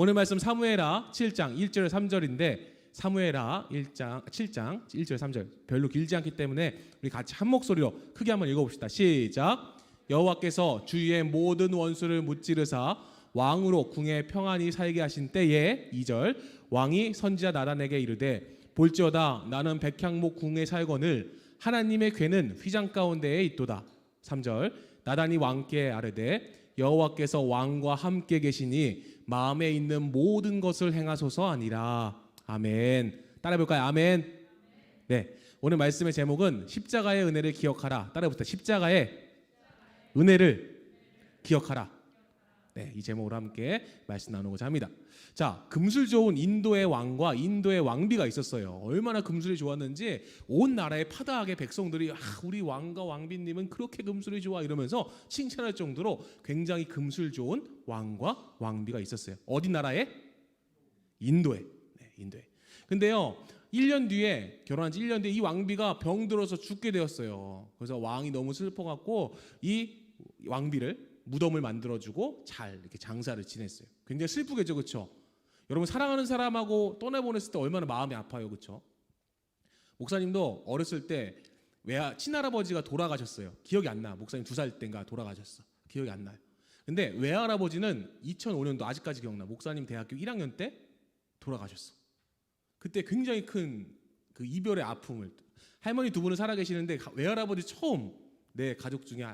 오늘 말씀 사무엘하 7장 1절 3절인데 사무엘하 7장 1절 3절 별로 길지 않기 때문에 우리 같이 한 목소리로 크게 한번 읽어봅시다. 시작. 여호와께서 주위의 모든 원수를 무찌르사 왕으로 궁에 평안히 살게 하신 때에 2절 왕이 선지자 나단에게 이르되 볼지어다 나는 백향목 궁에 살거늘 하나님의 궤는 휘장 가운데에 있도다. 3절 나단이 왕께 아뢰되 여호와께서 왕과 함께 계시니 마음에 있는 모든 것을 행하소서 하니라. 아멘. 따라해볼까요? 아멘. 네, 오늘 말씀의 제목은 십자가의 은혜를 기억하라. 따라해봅시다. 십자가의 은혜를 기억하라. 네, 이 제목으로 함께 말씀 나누고자 합니다. 자, 금술 좋은 인도의 왕과 인도의 왕비가 있었어요. 얼마나 금술이 좋았는지 온 나라의 파다하게 백성들이 우리 왕과 왕비님은 그렇게 금술이 좋아 이러면서 칭찬할 정도로 굉장히 금술 좋은 왕과 왕비가 있었어요. 어디 나라에? 인도에. 네, 인도에. 근데요, 1년 뒤에 결혼한 지 1년 뒤에 이 왕비가 병들어서 죽게 되었어요. 그래서 왕이 너무 슬퍼갖고 이 왕비를 무덤을 만들어주고 잘 이렇게 장사를 지냈어요. 굉장히 슬프겠죠, 그렇죠? 여러분 사랑하는 사람하고 떠나보냈을 때 얼마나 마음이 아파요, 그렇죠? 목사님도 어렸을 때 친할아버지가 돌아가셨어요. 기억이 안 나. 목사님 2살 때인가 돌아가셨어. 기억이 안 나요. 근데 외할아버지는 2005년도 아직까지 기억나. 목사님 대학교 1학년 때 돌아가셨어. 그때 굉장히 큰 그 이별의 아픔을 할머니 2분은 살아계시는데 외할아버지 처음 내 가족 중에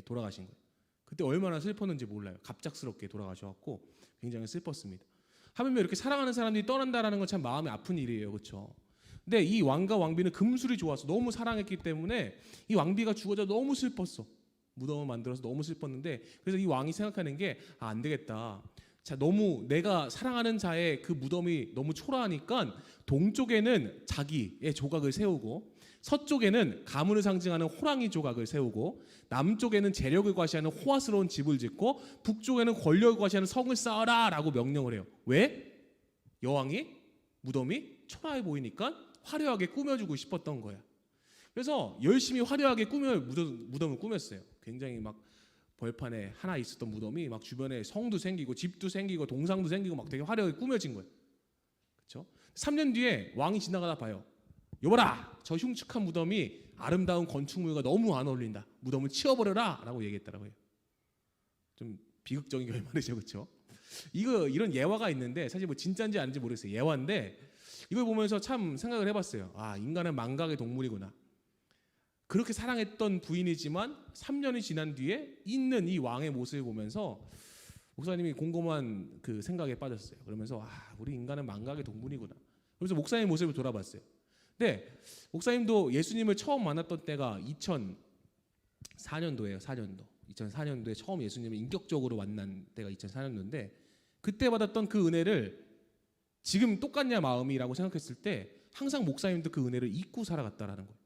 돌아가신 거예요. 그때 얼마나 슬펐는지 몰라요. 갑작스럽게 돌아가셔갖고 굉장히 슬펐습니다. 하물며 이렇게 사랑하는 사람들이 떠난다라는 건 참 마음이 아픈 일이에요, 그렇죠? 근데 이 왕과 왕비는 금술이 좋아서 너무 사랑했기 때문에 이 왕비가 죽어져 너무 슬펐어. 무덤을 만들어서 너무 슬펐는데 그래서 이 왕이 생각하는 게 안 되겠다. 자, 너무 내가 사랑하는 자의 그 무덤이 너무 초라하니까 동쪽에는 자기의 조각을 세우고 서쪽에는 가문을 상징하는 호랑이 조각을 세우고 남쪽에는 재력을 과시하는 호화스러운 집을 짓고 북쪽에는 권력을 과시하는 성을 쌓아라 라고 명령을 해요. 왜? 여왕이 무덤이 초라해 보이니까 화려하게 꾸며주고 싶었던 거야. 그래서 열심히 화려하게 무덤을 꾸몄어요. 굉장히 막 벌판에 하나 있었던 무덤이 막 주변에 성도 생기고 집도 생기고 동상도 생기고 막 되게 화려하게 꾸며진 거예요. 그렇죠? 3년 뒤에 왕이 지나가다 봐요. 여보라, 저 흉측한 무덤이 아름다운 건축물과 너무 안 어울린다. 무덤을 치워버려라 라고 얘기했더라고요. 좀 비극적인 결말이죠, 그렇죠? 이런 예화가 있는데 사실 뭐 진짜인지 아닌지 모르겠어요. 예화인데 이걸 보면서 참 생각을 해봤어요. 인간은 망각의 동물이구나. 그렇게 사랑했던 부인이지만 3년이 지난 뒤에 있는 이 왕의 모습을 보면서 목사님이 곰곰한 그 생각에 빠졌어요. 그러면서 우리 인간은 망각의 동물이구나. 그래서 목사님의 모습을 돌아봤어요. 네, 목사님도 예수님을 처음 만났던 때가 2004년도예요. 2004년도에 처음 예수님을 인격적으로 만난 때가 2004년도인데 그때 받았던 그 은혜를 지금 똑같냐 마음이라고 생각했을 때 항상 목사님도 그 은혜를 잊고 살아갔다라는 거예요.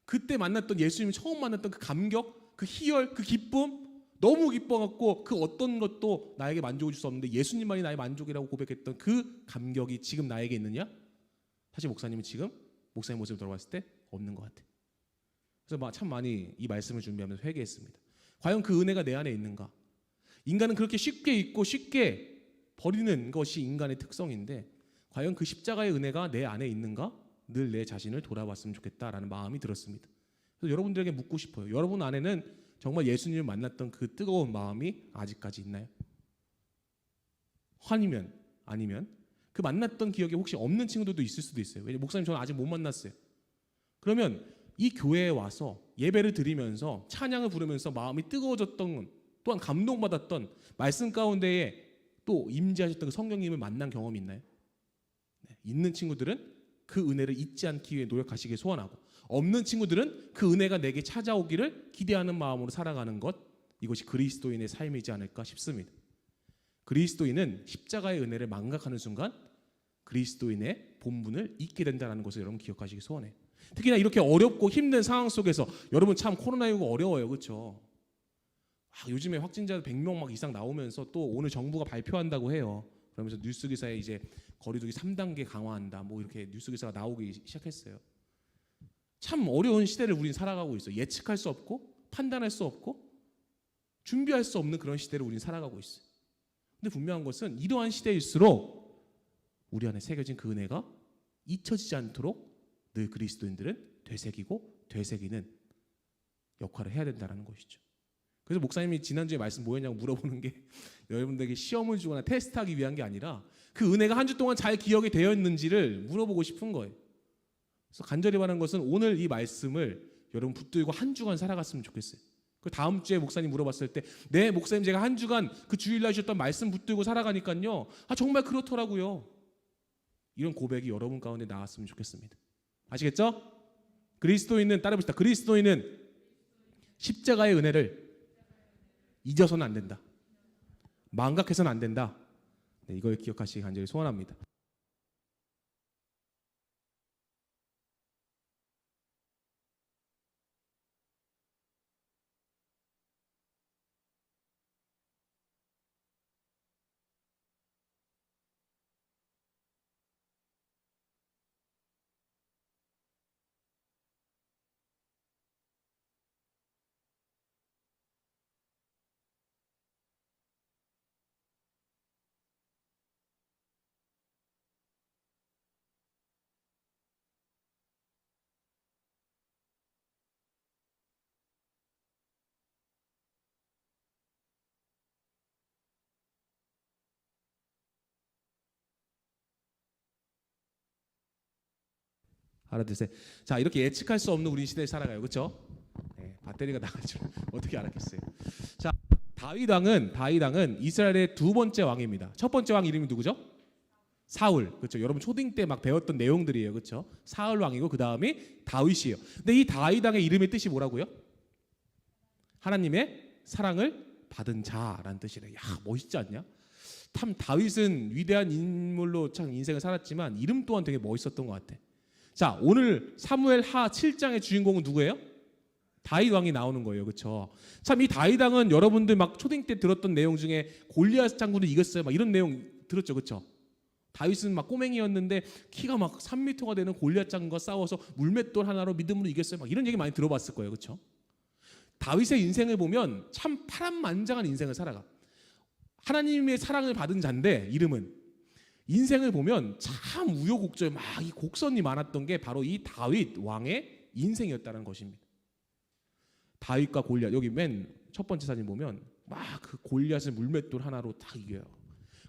그때 만났던 예수님을 처음 만났던 그 감격, 그 희열, 그 기쁨 너무 기뻐갖고 그 어떤 것도 나에게 만족을 줄 수 없는데 예수님만이 나의 만족이라고 고백했던 그 감격이 지금 나에게 있느냐? 사실 목사님은 지금 목사님 모습을 돌아봤을 때 없는 것 같아요. 그래서 참 많이 이 말씀을 준비하면서 회개했습니다. 과연 그 은혜가 내 안에 있는가? 인간은 그렇게 쉽게 잊고 쉽게 버리는 것이 인간의 특성인데 과연 그 십자가의 은혜가 내 안에 있는가? 늘 내 자신을 돌아봤으면 좋겠다라는 마음이 들었습니다. 그래서 여러분들에게 묻고 싶어요. 여러분 안에는 정말 예수님을 만났던 그 뜨거운 마음이 아직까지 있나요? 아니면 그 만났던 기억이 혹시 없는 친구들도 있을 수도 있어요. 왜냐면 목사님 저는 아직 못 만났어요. 그러면 이 교회에 와서 예배를 드리면서 찬양을 부르면서 마음이 뜨거워졌던 또한 감동받았던 말씀 가운데에 또 임재하셨던 그 성령님을 만난 경험이 있나요? 네, 있는 친구들은 그 은혜를 잊지 않기 위해 노력하시길 소원하고 없는 친구들은 그 은혜가 내게 찾아오기를 기대하는 마음으로 살아가는 것 이것이 그리스도인의 삶이지 않을까 싶습니다. 그리스도인은 십자가의 은혜를 망각하는 순간 그리스도인의 본분을 잊게 된다는 것을 여러분 기억하시기 소원해요. 특히나 이렇게 어렵고 힘든 상황 속에서 여러분 참 코로나19 어려워요, 그렇죠? 요즘에 확진자 100명 막 이상 나오면서 또 오늘 정부가 발표한다고 해요. 그러면서 뉴스 기사에 이제 거리두기 3단계 강화한다 뭐 이렇게 뉴스 기사가 나오기 시작했어요. 참 어려운 시대를 우리는 살아가고 있어요. 예측할 수 없고 판단할 수 없고 준비할 수 없는 그런 시대를 우리는 살아가고 있어요. 근데 분명한 것은 이러한 시대일수록 우리 안에 새겨진 그 은혜가 잊혀지지 않도록 늘 그리스도인들은 되새기는 역할을 해야 된다는 것이죠. 그래서 목사님이 지난주에 말씀 뭐였냐고 물어보는 게 여러분들에게 시험을 주거나 테스트하기 위한 게 아니라 그 은혜가 한 주 동안 잘 기억이 되어 있는지를 물어보고 싶은 거예요. 그래서 간절히 바라는 것은 오늘 이 말씀을 여러분 붙들고 한 주간 살아갔으면 좋겠어요. 그 다음 주에 목사님 물어봤을 때 네 목사님 제가 한 주간 그 주일날 주셨던 말씀 붙들고 살아가니까요 정말 그렇더라고요. 이런 고백이 여러분 가운데 나왔으면 좋겠습니다. 아시겠죠? 그리스도인은 따라해봅시다. 그리스도인은 십자가의 은혜를 잊어서는 안 된다. 망각해서는 안 된다. 네, 이걸 기억하시기 간절히 소원합니다. 알아두세요. 자, 이렇게 예측할 수 없는 우리 시대에 살아가요. 그렇죠? 네, 배터리가 나갈 줄 어떻게 알았겠어요. 자, 다윗 왕은 이스라엘의 두 번째 왕입니다. 첫 번째 왕 이름이 누구죠? 사울. 그렇죠? 여러분 초딩 때 막 배웠던 내용들이에요. 그렇죠? 사울 왕이고 그다음이 다윗이에요. 근데 이 다윗 왕의 이름의 뜻이 뭐라고요? 하나님의 사랑을 받은 자라는 뜻이래. 야, 멋있지 않냐? 참 다윗은 위대한 인물로 참 인생을 살았지만 이름 또한 되게 멋있었던 것 같아. 자, 오늘 사무엘 하 7장의 주인공은 누구예요? 다윗 왕이 나오는 거예요. 그렇죠? 참 이 다윗 왕은 여러분들 막 초딩 때 들었던 내용 중에 골리앗 장군을 이겼어요. 막 이런 내용 들었죠. 그렇죠? 다윗은 막 꼬맹이였는데 키가 막 3m가 되는 골리앗 장군과 싸워서 물맷돌 하나로 믿음으로 이겼어요. 막 이런 얘기 많이 들어봤을 거예요. 그렇죠? 다윗의 인생을 보면 참 파란만장한 인생을 살아가. 하나님의 사랑을 받은 자인데 이름은 인생을 보면 참 우여곡절 막 이 곡선이 많았던 게 바로 이 다윗 왕의 인생이었다는 것입니다. 다윗과 골리앗 여기 맨 첫 번째 사진 보면 막 그 골리앗을 물맷돌 하나로 딱 이겨요.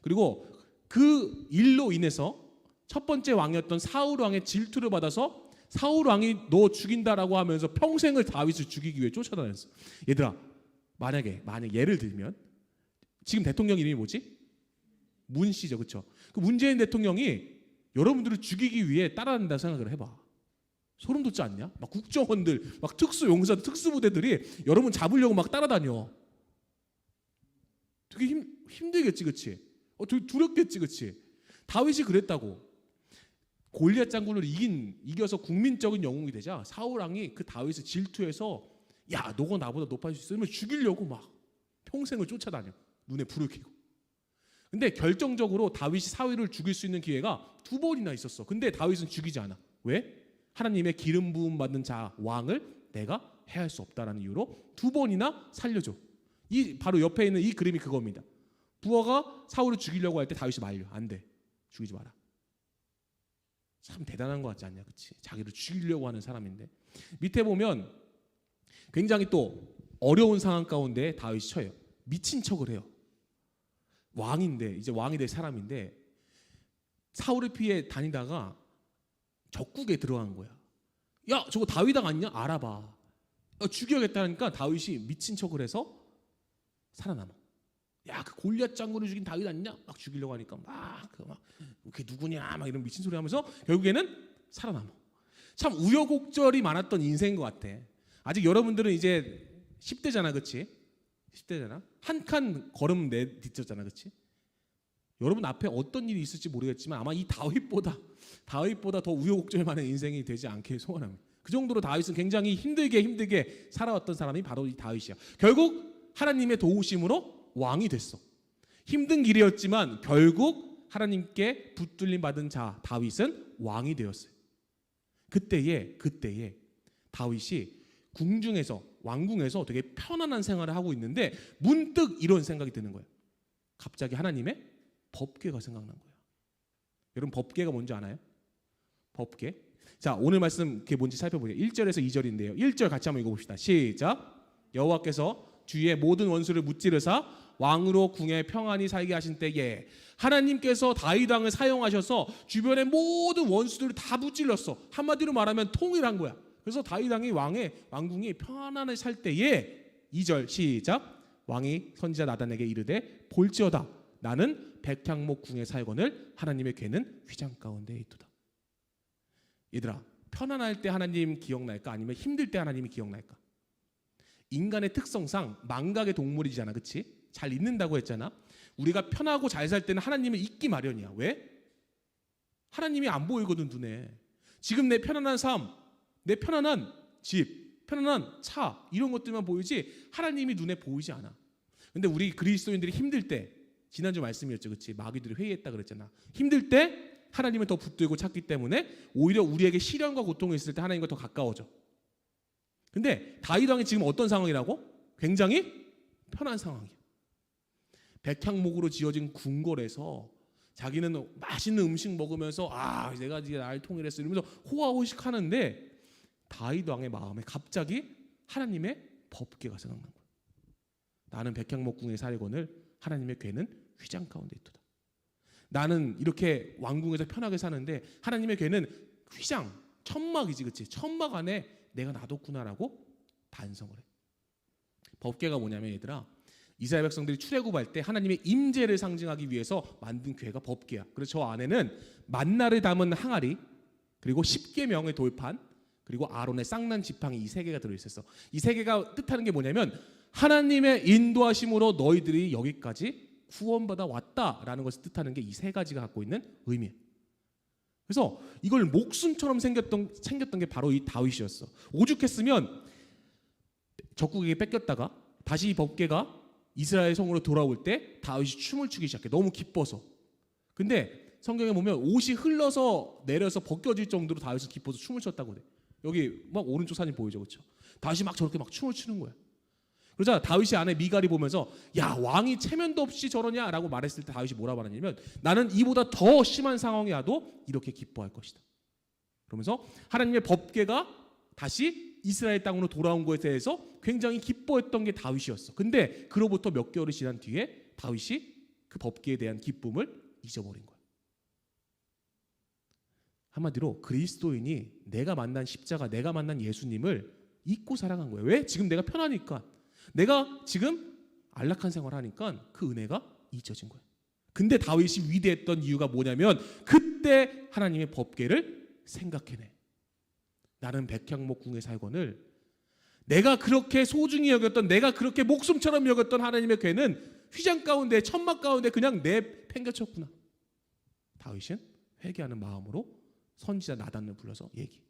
그리고 그 일로 인해서 첫 번째 왕이었던 사울 왕의 질투를 받아서 사울 왕이 너 죽인다라고 하면서 평생을 다윗을 죽이기 위해 쫓아다녔어. 얘들아 만약 예를 들면 지금 대통령 이름이 뭐지? 문씨죠, 그렇죠? 그 문재인 대통령이 여러분들을 죽이기 위해 따라다닌다 생각을 해봐. 소름 돋지 않냐? 막 국정원들, 막 특수용사, 특수부대들이 여러분 잡으려고 막 따라다녀. 되게 힘들겠지, 그렇지? 되게 두렵겠지, 그렇지? 다윗이 그랬다고. 골리앗 장군을 이겨서 국민적인 영웅이 되자 사울 왕이 그 다윗을 질투해서 야, 너가 나보다 높아질 수 있으면 죽이려고 막 평생을 쫓아다녀. 눈에 불을 켜고. 근데 결정적으로 다윗이 사울을 죽일 수 있는 기회가 2번이나 있었어. 근데 다윗은 죽이지 않아. 왜? 하나님의 기름 부음 받는 자 왕을 내가 해할 수 없다라는 이유로 2번이나 살려줘. 이 바로 옆에 있는 이 그림이 그겁니다. 부하가 사울을 죽이려고 할 때 다윗이 말려. 안 돼. 죽이지 마라. 참 대단한 것 같지 않냐, 그렇지? 자기를 죽이려고 하는 사람인데 밑에 보면 굉장히 또 어려운 상황 가운데 다윗이 처해요. 미친 척을 해요. 왕인데 이제 왕이 될 사람인데 사울을 피해 다니다가 적국에 들어간 거야. 야, 저거 다윗 왕 아니냐? 알아봐. 죽여야겠다니까 다윗이 미친 척을 해서 살아남아. 야, 그 골리앗 장군을 죽인 다윗 아니냐? 막 죽이려고 하니까 그게 누구냐? 막 이런 미친 소리 하면서 결국에는 살아남아. 참 우여곡절이 많았던 인생인 것 같아. 아직 여러분들은 이제 10대잖아, 그렇지? 10대잖아. 한 칸 걸음 뒤졌잖아, 그렇지? 여러분 앞에 어떤 일이 있을지 모르겠지만 아마 이 다윗보다 더 우여곡절 많은 인생이 되지 않길 소원합니다. 그 정도로 다윗은 굉장히 힘들게 살아왔던 사람이 바로 이 다윗이야. 결국 하나님의 도우심으로 왕이 됐어. 힘든 길이었지만 결국 하나님께 붙들림 받은 자 다윗은 왕이 되었어요. 그때에 다윗이 왕궁에서 되게 편안한 생활을 하고 있는데 문득 이런 생각이 드는 거예요. 갑자기 하나님의 법궤가 생각난 거예요. 여러분 법궤가 뭔지 아나요? 법궤. 자, 오늘 말씀 그게 뭔지 살펴보세요. 1절에서 2절인데요. 1절 같이 한번 읽어봅시다. 시작. 여호와께서 주위의 모든 원수를 무찌르사 왕으로 궁에 평안히 살게 하신 때에 하나님께서 다윗 왕을 사용하셔서 주변의 모든 원수들을 다 무찔렀어. 한마디로 말하면 통일한 거야. 그래서 다윗 왕이 왕궁이 평안하게 살 때에 2절 시작. 왕이 선지자 나단에게 이르되 볼지어다 나는 백향목 궁에 살거늘 하나님의 궤는 휘장 가운데 있도다. 얘들아, 편안할 때 하나님 기억날까? 아니면 힘들 때 하나님이 기억날까? 인간의 특성상 망각의 동물이잖아, 그렇지? 잘 잊는다고 했잖아. 우리가 편하고 잘 살 때는 하나님을 잊기 마련이야. 왜? 하나님이 안 보이거든, 눈에. 지금 내 편안한 삶, 내 편안한 집, 편안한 차 이런 것들만 보이지 하나님이 눈에 보이지 않아. 근데 우리 그리스도인들이 힘들 때, 지난주 말씀이었죠, 그렇지? 마귀들이 회의했다 그랬잖아. 힘들 때 하나님을 더 붙들고 찾기 때문에 오히려 우리에게 시련과 고통이 있을 때 하나님과 더 가까워져. 근데 다윗 왕이 지금 어떤 상황이라고? 굉장히 편한 상황이야. 백향목으로 지어진 궁궐에서 자기는 맛있는 음식 먹으면서 내가 이제 날 통일했어 이러면서 호화호식 하는데 다윗 왕의 마음에 갑자기 하나님의 법궤가 생각난 거야. 나는 백향목 궁에 살거늘 하나님의 궤는 휘장 가운데 있도다. 나는 이렇게 왕궁에서 편하게 사는데 하나님의 궤는 휘장, 천막이지, 그렇지? 천막 안에 내가 놔뒀구나라고 반성을 해. 법궤가 뭐냐면 얘들아, 이스라엘 백성들이 출애굽할 때 하나님의 임재를 상징하기 위해서 만든 궤가 법궤야. 그래서 저 안에는 만나를 담은 항아리, 그리고 십계명의 돌판, 그리고 아론의 쌍난 지팡이 이 세 개가 들어있었어. 이 세 개가 뜻하는 게 뭐냐면 하나님의 인도하심으로 너희들이 여기까지 구원받아 왔다라는 것을 뜻하는 게 이 세 가지가 갖고 있는 의미예요. 그래서 이걸 목숨처럼 생겼던 게 바로 이 다윗이었어. 오죽했으면 적국에게 뺏겼다가 다시 이 법궤가 이스라엘 성으로 돌아올 때 다윗이 춤을 추기 시작해. 너무 기뻐서. 근데 성경에 보면 옷이 흘러서 내려서 벗겨질 정도로 다윗이 기뻐서 춤을 췄다고 그래. 여기 막 오른쪽 사진 보이죠, 그렇죠? 다윗이 막 저렇게 막 춤을 추는 거야. 그러자 다윗이 아내 미갈이 보면서 야, 왕이 체면도 없이 저러냐라고 말했을 때 다윗이 뭐라 말하냐면 나는 이보다 더 심한 상황이 와도 이렇게 기뻐할 것이다. 그러면서 하나님의 법궤가 다시 이스라엘 땅으로 돌아온 것에 대해서 굉장히 기뻐했던 게 다윗이었어. 근데 그로부터 몇 개월이 지난 뒤에 다윗이 그 법궤에 대한 기쁨을 잊어버린 거야. 한마디로 그리스도인이 내가 만난 십자가, 내가 만난 예수님을 잊고 살아간 거예요. 왜? 지금 내가 편하니까. 내가 지금 안락한 생활을 하니까 그 은혜가 잊혀진 거예요. 근데 다윗이 위대했던 이유가 뭐냐면 그때 하나님의 법궤를 생각해내. 나는 백향목 궁에 살거늘 내가 그렇게 소중히 여겼던, 내가 그렇게 목숨처럼 여겼던 하나님의 궤는 휘장 가운데, 천막 가운데 그냥 내팽개쳤구나. 다윗은 회개하는 마음으로 선지자 나단을 불러서 얘기해.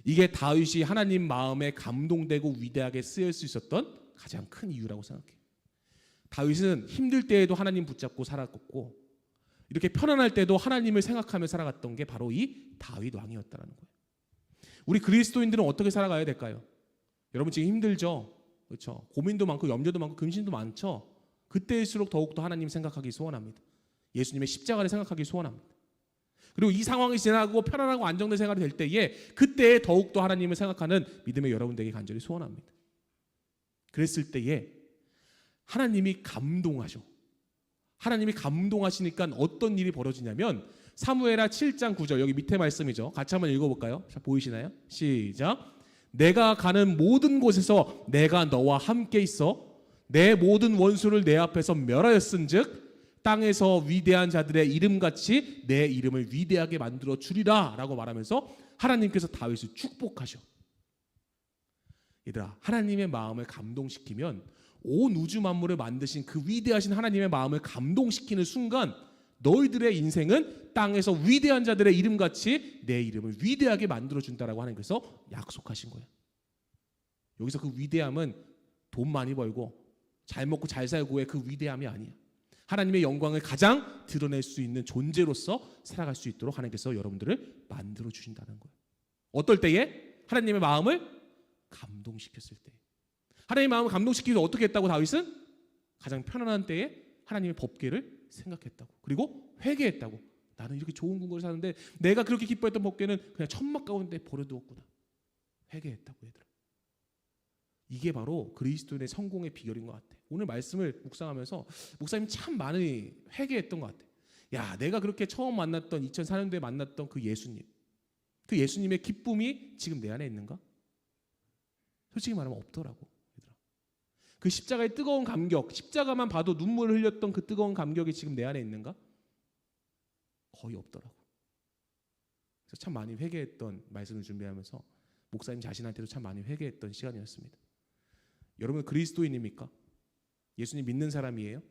이게 다윗이 하나님 마음에 감동되고 위대하게 쓰일 수 있었던 가장 큰 이유라고 생각해요. 다윗은 힘들 때에도 하나님 붙잡고 살았고 이렇게 편안할 때도 하나님을 생각하며 살아갔던 게 바로 이 다윗 왕이었다는 거예요. 우리 그리스도인들은 어떻게 살아가야 될까요? 여러분 지금 힘들죠? 그렇죠? 고민도 많고 염려도 많고 근심도 많죠? 그때일수록 더욱더 하나님 생각하기 소원합니다. 예수님의 십자가를 생각하기 소원합니다. 그리고 이 상황이 지나고 편안하고 안정된 생활이 될 때에 그때에 더욱더 하나님을 생각하는 믿음의 여러분 되기 간절히 소원합니다. 그랬을 때에 하나님이 감동하셔. 하나님이 감동하시니까 어떤 일이 벌어지냐면 사무엘하 7장 9절 여기 밑에 말씀이죠. 같이 한번 읽어볼까요? 자, 보이시나요? 시작. 내가 가는 모든 곳에서 내가 너와 함께 있어 내 모든 원수를 내 앞에서 멸하였은즉 땅에서 위대한 자들의 이름같이 내 이름을 위대하게 만들어 주리라 라고 말하면서 하나님께서 다윗을 축복하셔. 얘들아, 하나님의 마음을 감동시키면 온 우주 만물을 만드신 그 위대하신 하나님의 마음을 감동시키는 순간 너희들의 인생은 땅에서 위대한 자들의 이름같이 내 이름을 위대하게 만들어준다라고 하나님께서 약속하신 거예요. 여기서 그 위대함은 돈 많이 벌고 잘 먹고 잘 살고의 그 위대함이 아니야. 하나님의 영광을 가장 드러낼 수 있는 존재로서 살아갈 수 있도록 하나님께서 여러분들을 만들어주신다는 거예요. 어떨 때에? 하나님의 마음을 감동시켰을 때. 하나님의 마음을 감동시키기 어떻게 했다고 다윗은? 가장 편안한 때에 하나님의 법궤를 생각했다고. 그리고 회개했다고. 나는 이렇게 좋은 궁궐을 사는데 내가 그렇게 기뻐했던 법궤는 그냥 천막 가운데 버려두었구나. 회개했다고 얘들아. 이게 바로 그리스도인의 성공의 비결인 것 같아. 오늘 말씀을 묵상하면서 목사님 참 많이 회개했던 것 같아. 야, 내가 그렇게 처음 만났던 2004년도에 만났던 그 예수님, 그 예수님의 기쁨이 지금 내 안에 있는가? 솔직히 말하면 없더라고. 얘들아. 그 십자가의 뜨거운 감격, 십자가만 봐도 눈물을 흘렸던 그 뜨거운 감격이 지금 내 안에 있는가? 거의 없더라고. 그래서 참 많이 회개했던 말씀을 준비하면서 목사님 자신한테도 참 많이 회개했던 시간이었습니다. 여러분 그리스도인입니까? 예수님 믿는 사람이에요?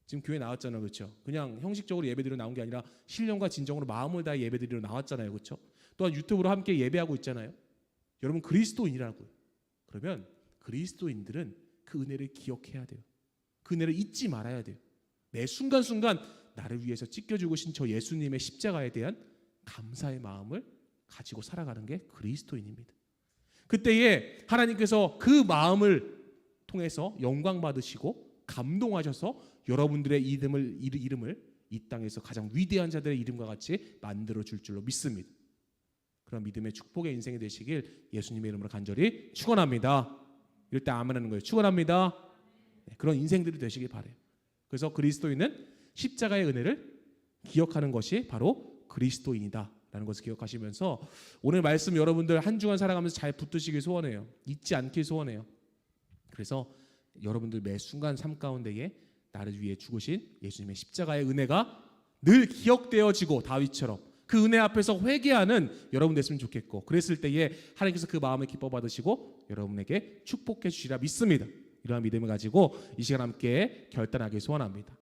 지금 교회 나왔잖아요, 그렇죠? 그냥 형식적으로 예배드리러 나온 게 아니라 신령과 진정으로 마음을 다해 예배드리러 나왔잖아요, 그렇죠? 또한 유튜브로 함께 예배하고 있잖아요. 여러분 그리스도인이라고요. 그러면 그리스도인들은 그 은혜를 기억해야 돼요. 그 은혜를 잊지 말아야 돼요. 매 순간순간 나를 위해서 찢겨 죽으신 저 예수님의 십자가에 대한 감사의 마음을 가지고 살아가는 게 그리스도인입니다. 그때에 하나님께서 그 마음을 통해서 영광 받으시고 감동하셔서 여러분들의 이름을 이 땅에서 가장 위대한 자들의 이름과 같이 만들어 줄 줄로 믿습니다. 그런 믿음의 축복의 인생이 되시길 예수님의 이름으로 간절히 축원합니다. 이럴 때 아멘하는 거예요. 축원합니다. 그런 인생들이 되시길 바래요. 그래서 그리스도인은 십자가의 은혜를 기억하는 것이 바로 그리스도인이다라는 것을 기억하시면서 오늘 말씀 여러분들 한 주간 살아가면서 잘 붙드시길 소원해요. 잊지 않길 소원해요. 그래서 여러분들 매 순간 삶 가운데에 나를 위해 죽으신 예수님의 십자가의 은혜가 늘 기억되어지고 다윗처럼 그 은혜 앞에서 회개하는 여러분 됐으면 좋겠고, 그랬을 때에 하나님께서 그 마음을 기뻐 받으시고 여러분에게 축복해 주시리라 믿습니다. 이러한 믿음을 가지고 이 시간 함께 결단하길 소원합니다.